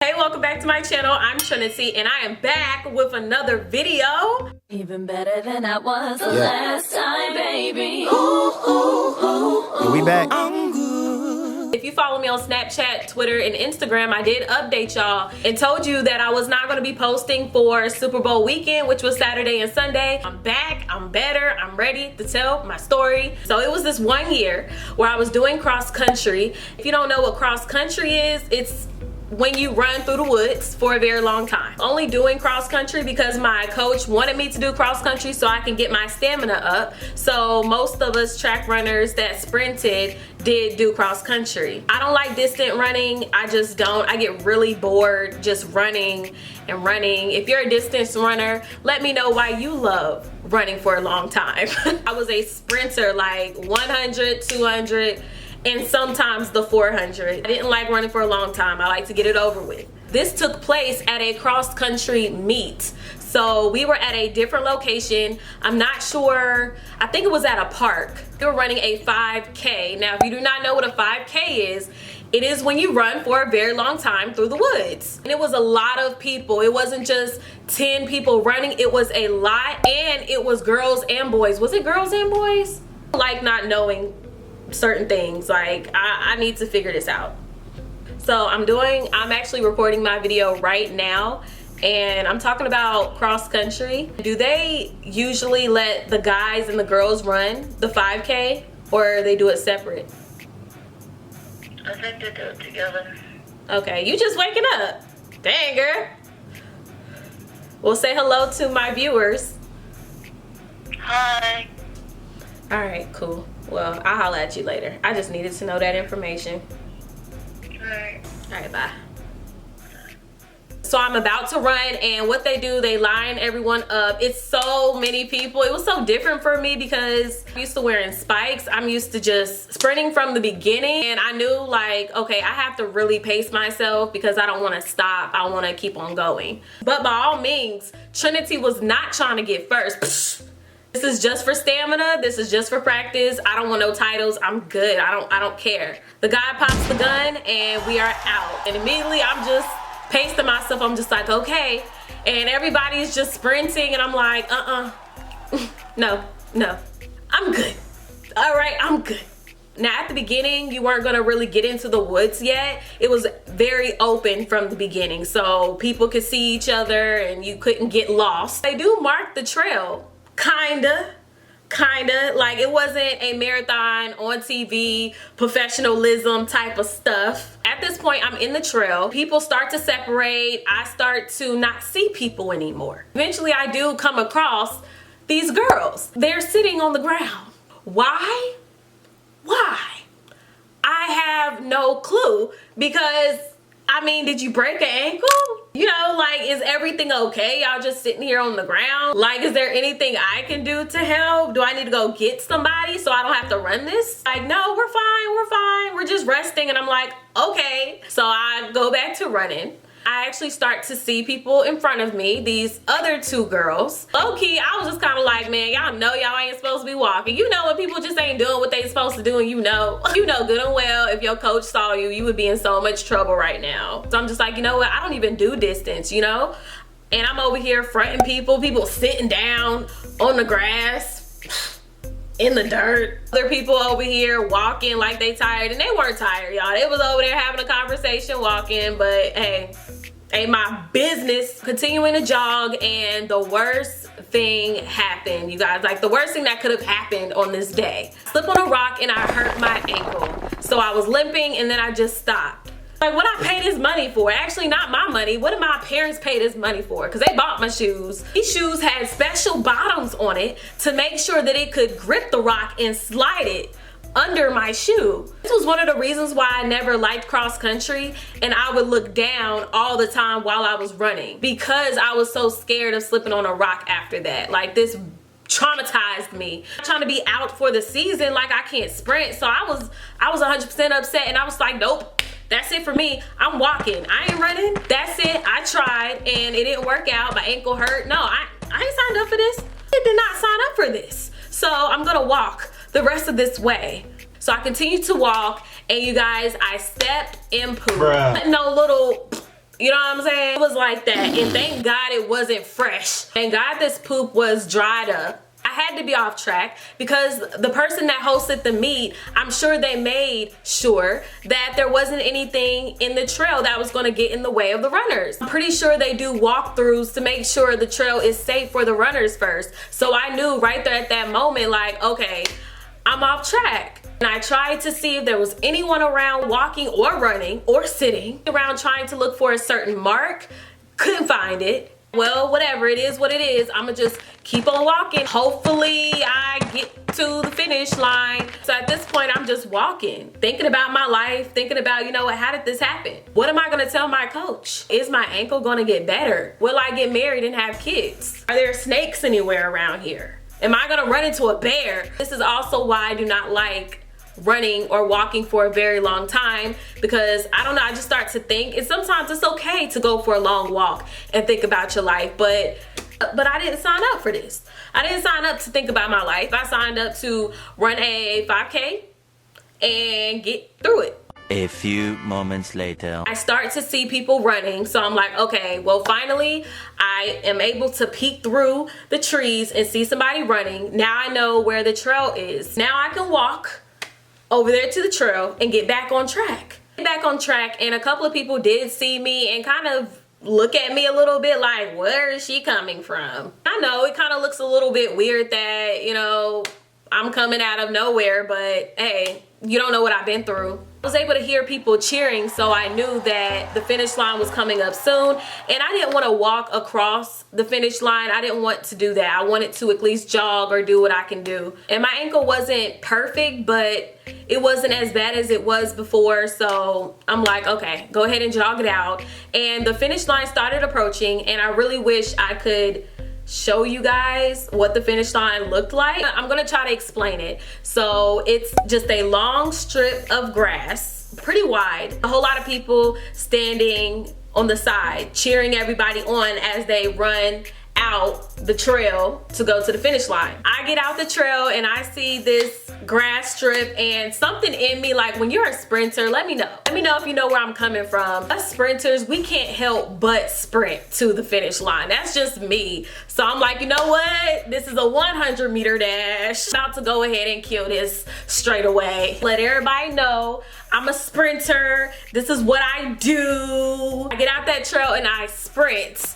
Hey, welcome back to my channel. I'm Trinity and I am back with another video. Even better than I was the last time, baby. Ooh, ooh, ooh. We back. If you follow me on Snapchat, Twitter, and Instagram, I did update y'all and told you that I was not going to be posting for Super Bowl weekend, which was Saturday and Sunday. I'm back, I'm better, I'm ready to tell my story. So it was this 1 year where I was doing cross country. If you don't know what cross country is, it's when you run through the woods for a very long time. Only doing cross country because my coach wanted me to do cross country so I can get my stamina up. So most of us track runners that sprinted did do cross country. I don't like distant running. I just don't. I get really bored just running and running. If you're a distance runner, let me know why you love running for a long time. I was a sprinter, like 100, 200, and sometimes the 400. I didn't like running for a long time. I like to get it over with. This took place at a cross country meet. So we were at a different location. I'm not sure, I think it was at a park. We were running a 5K. Now, if you do not know what a 5K is, it is when you run for a very long time through the woods. And it was a lot of people. It wasn't just 10 people running, it was a lot, and it was girls and boys. Was it girls and boys? I like not knowing certain things. Like, I need to figure this out. So I'm actually recording my video right now, and I'm talking about cross country. Do they usually let the guys and the girls run the 5K, or they do it separate? I think they do it together. Okay, you just waking up. Dang, girl. Well, say hello to my viewers. Hi. All right, cool. Well, I'll holler at you later. I just needed to know that information. Alright. Alright, bye. So I'm about to run, and what they do, they line everyone up. It's so many people. It was so different for me because I'm used to wearing spikes. I'm used to just sprinting from the beginning, and I knew, like, okay, I have to really pace myself because I don't want to stop. I want to keep on going. But by all means, Trinity was not trying to get first. This is just for stamina. This is just for practice. I don't want no titles. I'm good. I don't care. The guy pops the gun and we are out. And immediately I'm just pacing myself. I'm just like, okay. And everybody's just sprinting and I'm like, no. I'm good. All right, I'm good. Now at the beginning, you weren't gonna really get into the woods yet. It was very open from the beginning. So people could see each other and you couldn't get lost. They do mark the trail. Kinda, like it wasn't a marathon on TV, professionalism type of stuff. At this point, I'm in the trail. People start to separate. I start to not see people anymore. Eventually, I do come across these girls. They're sitting on the ground. Why? I have no clue because, I mean, did you break an ankle? You know, like, is everything okay? Y'all just sitting here on the ground? Like, is there anything I can do to help? Do I need to go get somebody so I don't have to run this? Like, no, we're fine. We're just resting. And I'm like, okay. So I go back to running. I actually start to see people in front of me, these other two girls. Low-key, I was just kind of like, man, y'all know y'all ain't supposed to be walking. You know when people just ain't doing what they supposed to do, and you know good and well if your coach saw you, you would be in so much trouble right now. So I'm just like, you know what? I don't even do distance, you know? And I'm over here fronting people sitting down on the grass, in the dirt. Other people over here walking like they tired, and they weren't tired, y'all. They was over there having a conversation, walking, but hey, ain't my business. Continuing to jog, and the worst thing happened, you guys. Like, the worst thing that could have happened on this day. Slip on a rock and I hurt my ankle. So I was limping and then I just stopped. Like, what I paid this money for? Actually, not my money. What did my parents pay this money for? Because they bought my shoes. These shoes had special bottoms on it to make sure that it could grip the rock and slide it under my shoe. This was one of the reasons why I never liked cross country, and I would look down all the time while I was running because I was so scared of slipping on a rock after that. Like, this traumatized me. I'm trying to be out for the season, like I can't sprint. So I was 100% upset, and I was like, nope. That's it for me. I'm walking. I ain't running. That's it. I tried and it didn't work out. My ankle hurt. No, I ain't signed up for this. I did not sign up for this. So I'm gonna walk the rest of this way. So I continued to walk, and you guys, I stepped in poop. No little You know what I'm saying? It was like that. And thank God it wasn't fresh. Thank God this poop was dried up. I had to be off track because the person that hosted the meet, I'm sure they made sure that there wasn't anything in the trail that was going to get in the way of the runners. I'm pretty sure they do walkthroughs to make sure the trail is safe for the runners first. So I knew right there at that moment, like, okay, I'm off track. And I tried to see if there was anyone around walking or running or sitting around trying to look for a certain mark. Couldn't find it. Well, whatever, it is what it is. I'ma just keep on walking. Hopefully I get to the finish line. So at this point, I'm just walking, thinking about my life, thinking about, you know what, how did this happen? What am I gonna tell my coach? Is my ankle gonna get better? Will I get married and have kids? Are there snakes anywhere around here? Am I gonna run into a bear? This is also why I do not like running or walking for a very long time, because I don't know, I just start to think, and sometimes it's okay to go for a long walk and think about your life, but I didn't sign up for this. I didn't sign up to think about my life. I signed up to run a 5K and get through it. A few moments later. I start to see people running, so I'm like, okay, well, finally I am able to peek through the trees and see somebody running. Now I know where the trail is. Now I can walk over there to the trail and get back on track. And a couple of people did see me and kind of look at me a little bit like, where is she coming from? I know it kind of looks a little bit weird that, you know, I'm coming out of nowhere, but hey, you don't know what I've been through. I was able to hear people cheering, so I knew that the finish line was coming up soon, and I didn't want to walk across the finish line. I didn't want to do that. I wanted to at least jog or do what I can do. And my ankle wasn't perfect, but it wasn't as bad as it was before, so I'm like, okay, go ahead and jog it out. And the finish line started approaching, and I really wish I could show you guys what the finish line looked like. I'm gonna try to explain it. So it's just a long strip of grass, pretty wide. A whole lot of people standing on the side, cheering everybody on as they run out the trail to go to the finish line. I get out the trail and I see this grass strip, and something in me, like, when you're a sprinter, let me know. Let me know if you know where I'm coming from. Us sprinters, we can't help but sprint to the finish line. That's just me. So I'm like, you know what? This is a 100-meter dash. I'm about to go ahead and kill this straight away. Let everybody know I'm a sprinter. This is what I do. I get out that trail and I sprint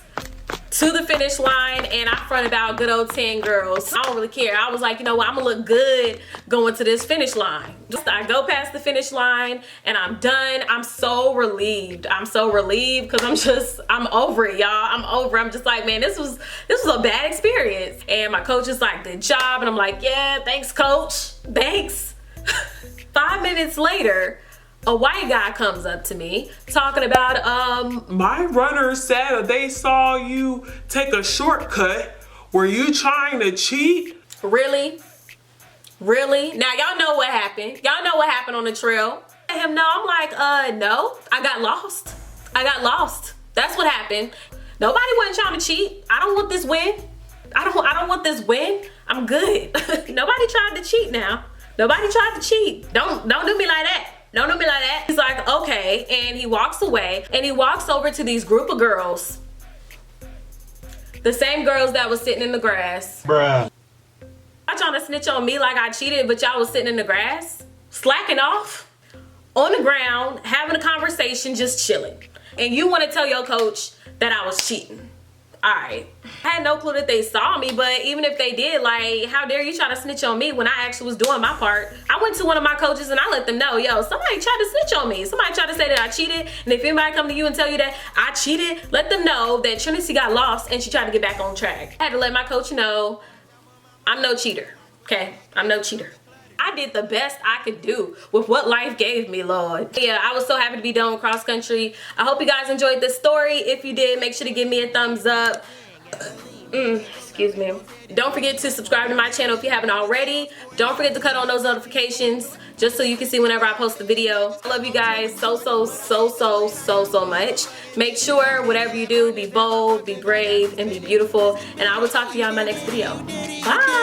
to the finish line, and I front about good old 10 girls. I don't really care. I was like, you know what, I'm gonna look good going to this finish line. Just I go past the finish line and I'm done. I'm so relieved. I'm so relieved because I'm over it, y'all. I'm over. I'm just like, man, this was a bad experience. And my coach is like, good job. And I'm like, yeah, thanks, coach. Thanks. 5 minutes later, a white guy comes up to me talking about, my runner said that they saw you take a shortcut. Were you trying to cheat? Really? Really? Now y'all know what happened. Y'all know what happened on the trail. Let him know. I'm like, no, I got lost. I got lost. That's what happened. Nobody wasn't trying to cheat. I don't want this win. I don't want this win. I'm good. Nobody tried to cheat now. Nobody tried to cheat. Don't do me like that. Don't do me like that. He's like, okay, and he walks away and he walks over to these group of girls. The same girls that was sitting in the grass. Bruh. Y'all trying to snitch on me like I cheated, but y'all was sitting in the grass, slacking off, on the ground, having a conversation, just chilling. And you want to tell your coach that I was cheating. All right. I had no clue that they saw me, but even if they did, like, how dare you try to snitch on me when I actually was doing my part? I went to one of my coaches and I let them know, yo, somebody tried to snitch on me. Somebody tried to say that I cheated. And if anybody come to you and tell you that I cheated, let them know that Trinity got lost and she tried to get back on track. I had to let my coach know I'm no cheater, okay? I'm no cheater. I did the best I could do with what life gave me, Lord. Yeah, I was so happy to be done with cross country. I hope you guys enjoyed this story. If you did, make sure to give me a thumbs up. Excuse me. Don't forget to subscribe to my channel if you haven't already. Don't forget to cut on those notifications just so you can see whenever I post a video. I love you guys so much. Make sure whatever you do, be bold, be brave, and be beautiful. And I will talk to y'all in my next video. Bye.